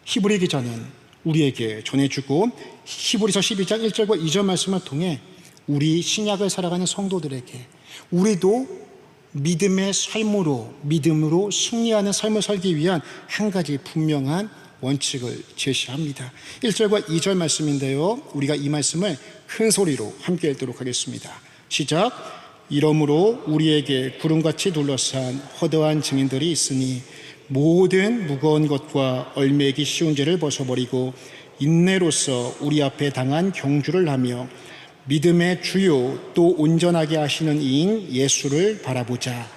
히브리 기자는 우리에게 전해주고, 히브리서 12장 1절과 2절 말씀을 통해 우리 신약을 살아가는 성도들에게 우리도 믿음의 삶으로, 믿음으로 승리하는 삶을 살기 위한 한 가지 분명한 원칙을 제시합니다. 1절과 2절 말씀인데요, 우리가 이 말씀을 큰 소리로 함께 읽도록 하겠습니다. 시작. 이러므로 우리에게 구름같이 둘러싼 허다한 증인들이 있으니 모든 무거운 것과 얼매기 쉬운 죄를 벗어버리고 인내로서 우리 앞에 당한 경주를 하며 믿음의 주요 또 온전하게 하시는 이인 예수를 바라보자.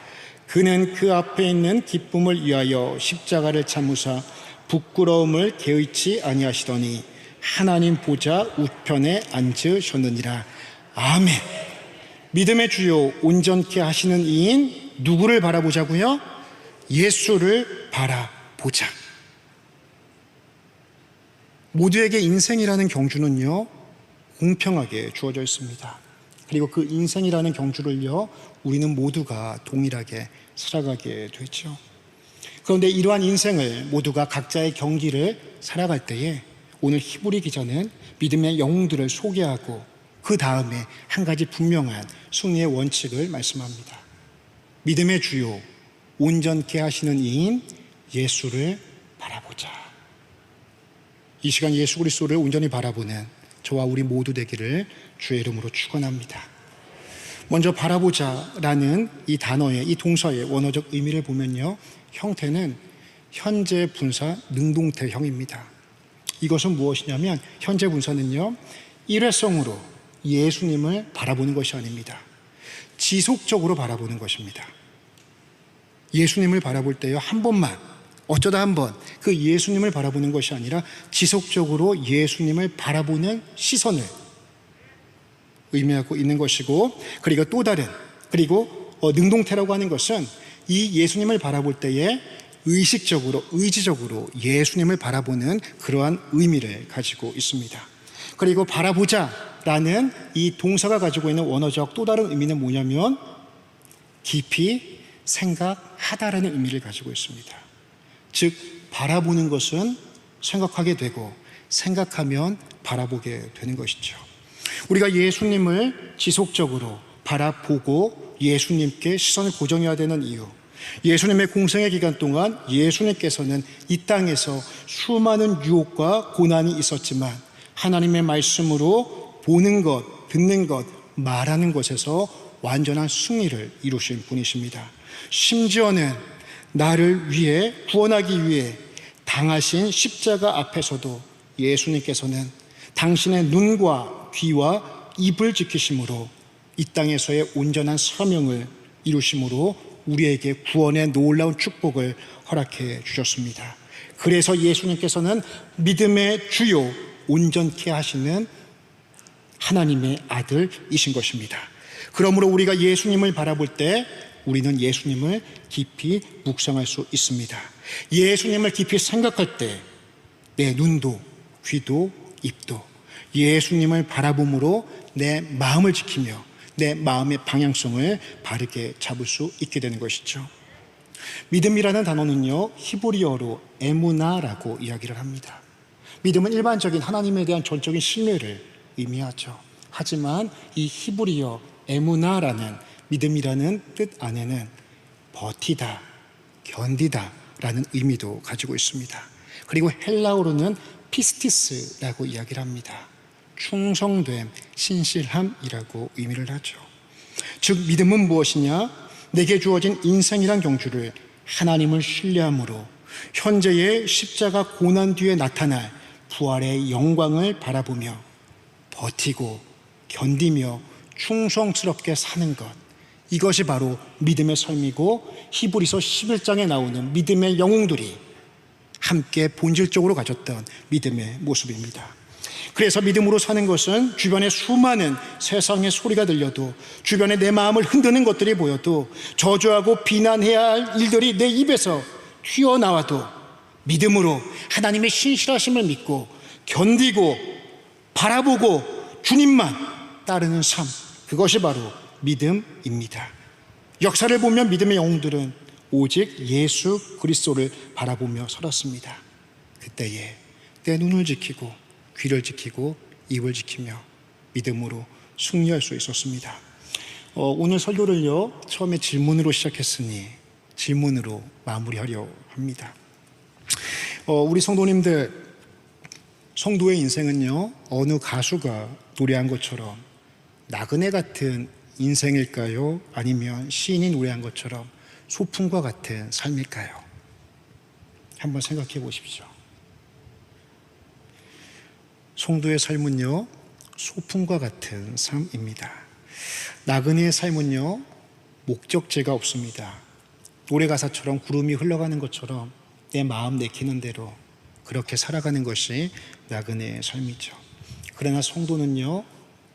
그는 그 앞에 있는 기쁨을 위하여 십자가를 참으사 부끄러움을 개의치 아니하시더니 하나님 보좌 우편에 앉으셨느니라. 아멘. 믿음의 주요 온전케 하시는 이인 누구를 바라보자고요? 예수를 바라보자. 모두에게 인생이라는 경주는요, 공평하게 주어져 있습니다. 그리고 그 인생이라는 경주를요, 우리는 모두가 동일하게 살아가게 되죠. 그런데 이러한 인생을 모두가 각자의 경기를 살아갈 때에 오늘 히브리 기자는 믿음의 영웅들을 소개하고 그 다음에 한 가지 분명한 승리의 원칙을 말씀합니다. 믿음의 주요 온전케 하시는 이인 예수를 바라보자. 이 시간 예수 그리스도를 온전히 바라보는 저와 우리 모두 되기를 주의 이름으로 축원합니다. 먼저 바라보자라는 이 단어의, 이 동사의 원어적 의미를 보면요, 형태는 현재 분사 능동태형입니다. 이것은 무엇이냐면 현재 분사는요, 일회성으로 예수님을 바라보는 것이 아닙니다. 지속적으로 바라보는 것입니다. 예수님을 바라볼 때요, 한 번만, 어쩌다 한 번 그 예수님을 바라보는 것이 아니라 지속적으로 예수님을 바라보는 시선을 의미하고 있는 것이고, 그리고 또 다른, 그리고 능동태라고 하는 것은 이 예수님을 바라볼 때에 의식적으로, 의지적으로 예수님을 바라보는 그러한 의미를 가지고 있습니다. 그리고 바라보자라는 이 동사가 가지고 있는 원어적 또 다른 의미는 뭐냐면 깊이 생각하다라는 의미를 가지고 있습니다. 즉 바라보는 것은 생각하게 되고, 생각하면 바라보게 되는 것이죠. 우리가 예수님을 지속적으로 바라보고 예수님께 시선을 고정해야 되는 이유, 예수님의 공생의 기간 동안 예수님께서는 이 땅에서 수많은 유혹과 고난이 있었지만 하나님의 말씀으로 보는 것, 듣는 것, 말하는 것에서 완전한 승리를 이루신 분이십니다. 심지어는 나를 위해, 구원하기 위해 당하신 십자가 앞에서도 예수님께서는 당신의 눈과 귀와 입을 지키심으로 이 땅에서의 온전한 사명을 이루심으로 우리에게 구원의 놀라운 축복을 허락해 주셨습니다. 그래서 예수님께서는 믿음의 주요, 온전케 하시는 하나님의 아들이신 것입니다. 그러므로 우리가 예수님을 바라볼 때 우리는 예수님을 깊이 묵상할 수 있습니다. 예수님을 깊이 생각할 때 내 눈도 귀도 입도 예수님을 바라봄으로 내 마음을 지키며 내 마음의 방향성을 바르게 잡을 수 있게 되는 것이죠. 믿음이라는 단어는요, 히브리어로 에무나라고 이야기를 합니다. 믿음은 일반적인 하나님에 대한 전적인 신뢰를 의미하죠. 하지만 이 히브리어 에무나라는 믿음이라는 뜻 안에는 버티다, 견디다 라는 의미도 가지고 있습니다. 그리고 헬라어로는 피스티스라고 이야기를 합니다. 충성됨, 신실함이라고 의미를 하죠. 즉 믿음은 무엇이냐? 내게 주어진 인생이란 경주를 하나님을 신뢰함으로 현재의 십자가 고난 뒤에 나타날 부활의 영광을 바라보며 버티고 견디며 충성스럽게 사는 것, 이것이 바로 믿음의 삶이고 히브리서 11장에 나오는 믿음의 영웅들이 함께 본질적으로 가졌던 믿음의 모습입니다. 그래서 믿음으로 사는 것은 주변에 수많은 세상의 소리가 들려도, 주변에 내 마음을 흔드는 것들이 보여도, 저주하고 비난해야 할 일들이 내 입에서 튀어나와도 믿음으로 하나님의 신실하심을 믿고 견디고 바라보고 주님만 따르는 삶, 그것이 바로 믿음입니다. 역사를 보면 믿음의 영웅들은 오직 예수 그리스도를 바라보며 살았습니다. 그때에 내 눈을 지키고 귀를 지키고 입을 지키며 믿음으로 승리할 수 있었습니다. 오늘 설교를요, 처음에 질문으로 시작했으니 질문으로 마무리하려 합니다. 우리 성도님들, 성도의 인생은요, 어느 가수가 노래한 것처럼 나그네 같은 인생일까요? 아니면 시인이 노래한 것처럼 소풍과 같은 삶일까요? 한번 생각해 보십시오. 성도의 삶은요, 소풍과 같은 삶입니다. 나그네의 삶은요, 목적지가 없습니다. 노래 가사처럼 구름이 흘러가는 것처럼 내 마음 내키는 대로 그렇게 살아가는 것이 나그네의 삶이죠. 그러나 성도는요,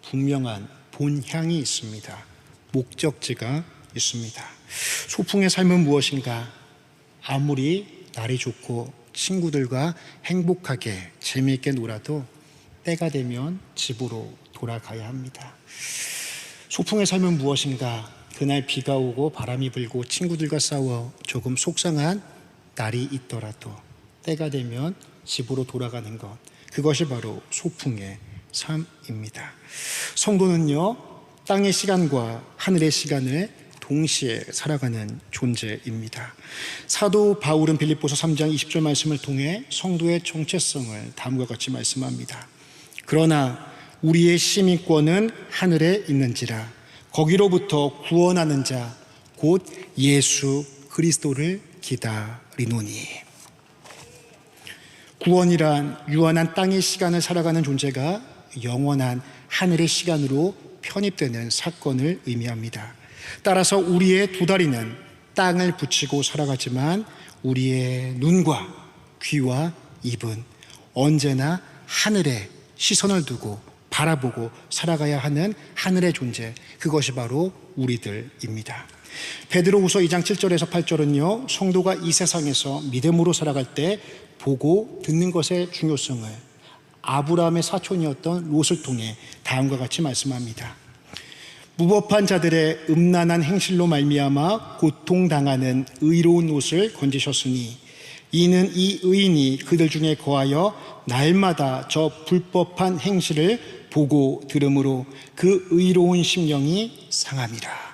분명한 본향이 있습니다. 목적지가 있습니다. 소풍의 삶은 무엇인가? 아무리 날이 좋고 친구들과 행복하게 재미있게 놀아도 때가 되면 집으로 돌아가야 합니다. 소풍의 삶은 무엇인가? 그날 비가 오고 바람이 불고 친구들과 싸워 조금 속상한 날이 있더라도 때가 되면 집으로 돌아가는 것, 그것이 바로 소풍의 삶입니다. 성도는요, 땅의 시간과 하늘의 시간을 동시에 살아가는 존재입니다. 사도 바울은 빌립보서 3장 20절 말씀을 통해 성도의 정체성을 다음과 같이 말씀합니다. 그러나 우리의 시민권은 하늘에 있는지라 거기로부터 구원하는 자 곧 예수 그리스도를 기다리노니. 구원이란 유한한 땅의 시간을 살아가는 존재가 영원한 하늘의 시간으로 편입되는 사건을 의미합니다. 따라서 우리의 두 다리는 땅을 붙이고 살아가지만 우리의 눈과 귀와 입은 언제나 하늘에 시선을 두고 바라보고 살아가야 하는 하늘의 존재, 그것이 바로 우리들입니다. 베드로후서 2장 7절에서 8절은요, 성도가 이 세상에서 믿음으로 살아갈 때 보고 듣는 것의 중요성을 아브라함의 사촌이었던 롯을 통해 다음과 같이 말씀합니다. 무법한 자들의 음란한 행실로 말미암아 고통당하는 의로운 롯을 건지셨으니 이는 이 의인이 그들 중에 거하여 날마다 저 불법한 행실을 보고 들음으로 그 의로운 심령이 상함이라.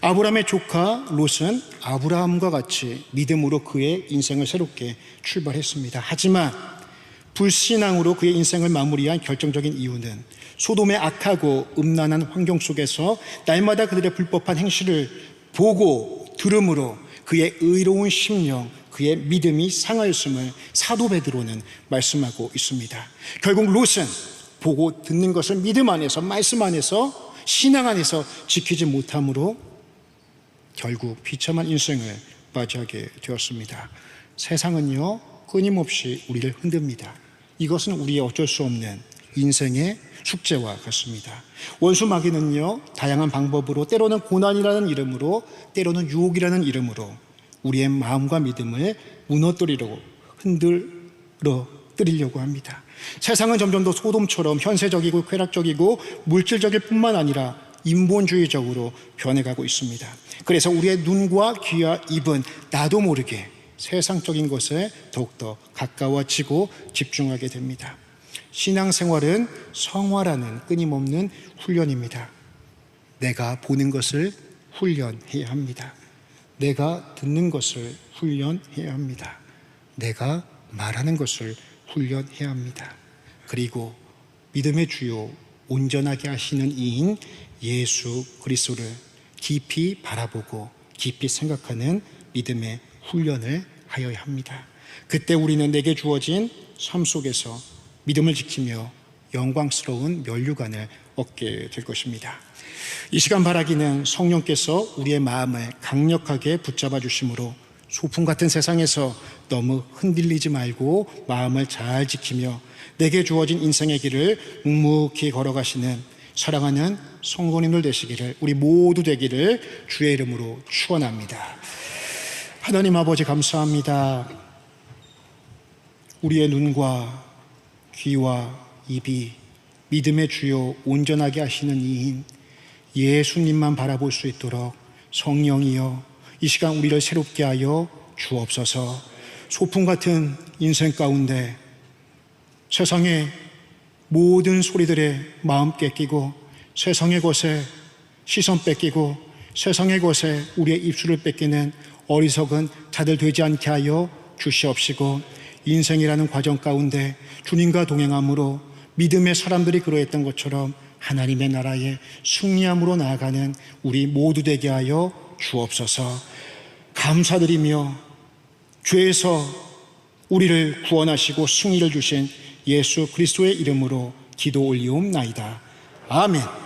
아브라함의 조카 롯은 아브라함과 같이 믿음으로 그의 인생을 새롭게 출발했습니다. 하지만 불신앙으로 그의 인생을 마무리한 결정적인 이유는 소돔의 악하고 음란한 환경 속에서 날마다 그들의 불법한 행실을 보고 들음으로 그의 의로운 심령, 그의 믿음이 상하였음을 사도 베드로는 말씀하고 있습니다. 결국 롯은 보고 듣는 것을 믿음 안에서, 말씀 안에서, 신앙 안에서 지키지 못함으로 결국 비참한 인생을 맞이하게 되었습니다. 세상은요, 끊임없이 우리를 흔듭니다. 이것은 우리의 어쩔 수 없는 인생의 숙제와 같습니다. 원수 마귀는요, 다양한 방법으로, 때로는 고난이라는 이름으로, 때로는 유혹이라는 이름으로 우리의 마음과 믿음을 무너뜨리려고, 흔들어뜨리려고 합니다. 세상은 점점 더 소돔처럼 현세적이고 쾌락적이고 물질적일 뿐만 아니라 인본주의적으로 변해가고 있습니다. 그래서 우리의 눈과 귀와 입은 나도 모르게 세상적인 것에 더욱더 가까워지고 집중하게 됩니다. 신앙생활은 성화라는 끊임없는 훈련입니다. 내가 보는 것을 훈련해야 합니다. 내가 듣는 것을 훈련해야 합니다. 내가 말하는 것을 훈련해야 합니다. 그리고 믿음의 주요 온전하게 하시는 이인 예수 그리스도를 깊이 바라보고 깊이 생각하는 믿음의 훈련을 하여야 합니다. 그때 우리는 내게 주어진 삶 속에서 믿음을 지키며 영광스러운 면류관을 얻게 될 것입니다. 이 시간 바라기는 성령께서 우리의 마음을 강력하게 붙잡아 주심으로 소풍 같은 세상에서 너무 흔들리지 말고 마음을 잘 지키며 내게 주어진 인생의 길을 묵묵히 걸어가시는 사랑하는 성도님들 되시기를, 우리 모두 되기를 주의 이름으로 축원합니다. 하나님 아버지 감사합니다. 우리의 눈과 귀와 입이 믿음의 주요 온전하게 하시는 이인 예수님만 바라볼 수 있도록 성령이여 이 시간 우리를 새롭게 하여 주옵소서. 소풍 같은 인생 가운데 세상의 모든 소리들에 마음 뺏기고 세상의 것에 시선 뺏기고 세상의 것에 우리의 입술을 뺏기는 어리석은 자들 되지 않게 하여 주시옵시고, 인생이라는 과정 가운데 주님과 동행함으로 믿음의 사람들이 그러했던 것처럼 하나님의 나라에 승리함으로 나아가는 우리 모두 되게 하여 주옵소서. 감사드리며 죄에서 우리를 구원하시고 승리를 주신 예수 그리스도의 이름으로 기도 올리옵나이다. 아멘.